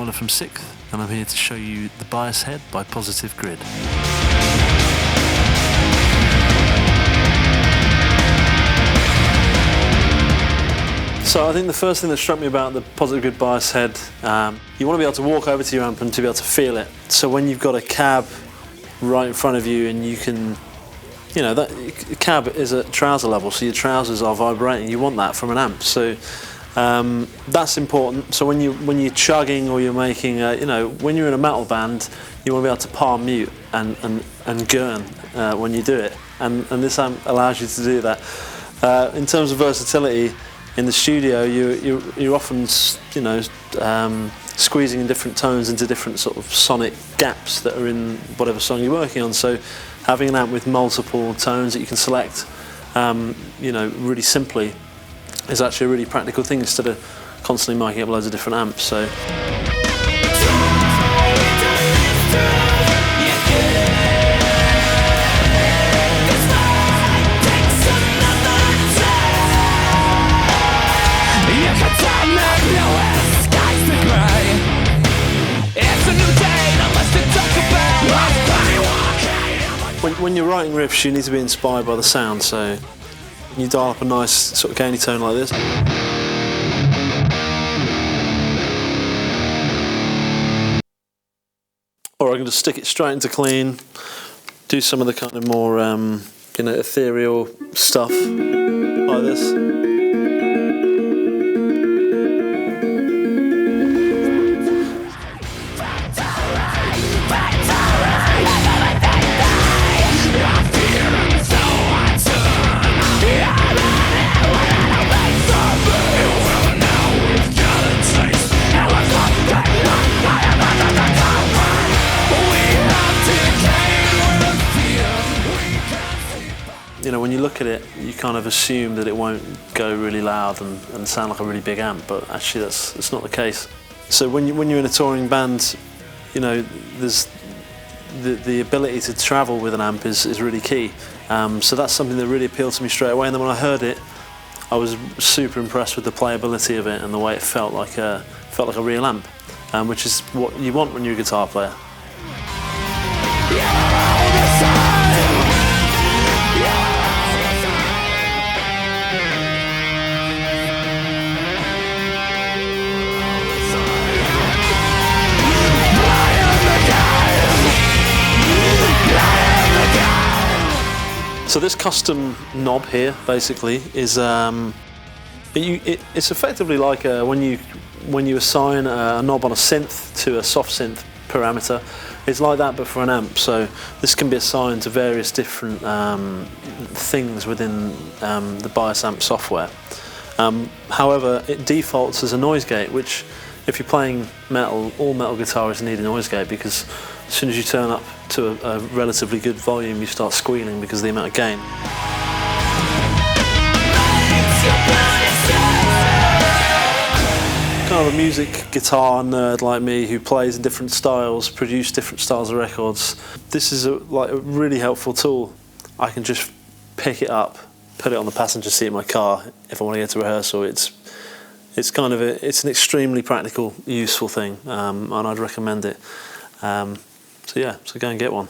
Tyler from Sikth, and I'm here to show you the bias head by Positive Grid. So I think the first thing that struck me about the Positive Grid bias head, you want to be able to walk over to your amp and to be able to feel it. So when you've got a cab right in front of you and you can, you know, that cab is at trouser level, so your trousers are vibrating. You want that from an amp. So that's important. So when you're chugging or you're making, you know, when you're in a metal band, you want to be able to palm mute and gurn when you do it. And this amp allows you to do that. In terms of versatility, in the studio, you're often, you know, squeezing in different tones into different sort of sonic gaps that are in whatever song you're working on. So having an amp with multiple tones that you can select, you know, really simply, is actually a really practical thing instead of constantly miking up loads of different amps. So. When you're writing riffs, you need to be inspired by the sound, so you dial up a nice sort of gainy tone like this. Or I can just stick it straight into clean, do some of the kind of more, you know, ethereal stuff like this. You know, when you look at it, you kind of assume that it won't go really loud and sound like a really big amp, but actually that's not the case. So when you're in a touring band, you know, there's the ability to travel with an amp is really key. So that's something that really appealed to me straight away. And then when I heard it, I was super impressed with the playability of it and the way it felt like a real amp, which is what you want when you're a guitar player. So this custom knob here, basically, is it's effectively like when you assign a knob on a synth to a soft synth parameter. It's like that, but for an amp. So this can be assigned to various different things within the bias amp software. However, it defaults as a noise gate, which, if you're playing metal, all metal guitarists need a noise gate, because as soon as you turn up to a relatively good volume, you start squealing because of the amount of gain. Kind of a music guitar nerd like me who plays in different styles, produce different styles of records. This is like a really helpful tool. I can just pick it up, put it on the passenger seat of my car if I want to get to rehearsal. It's an extremely practical, useful thing, and I'd recommend it. So yeah, so go and get one.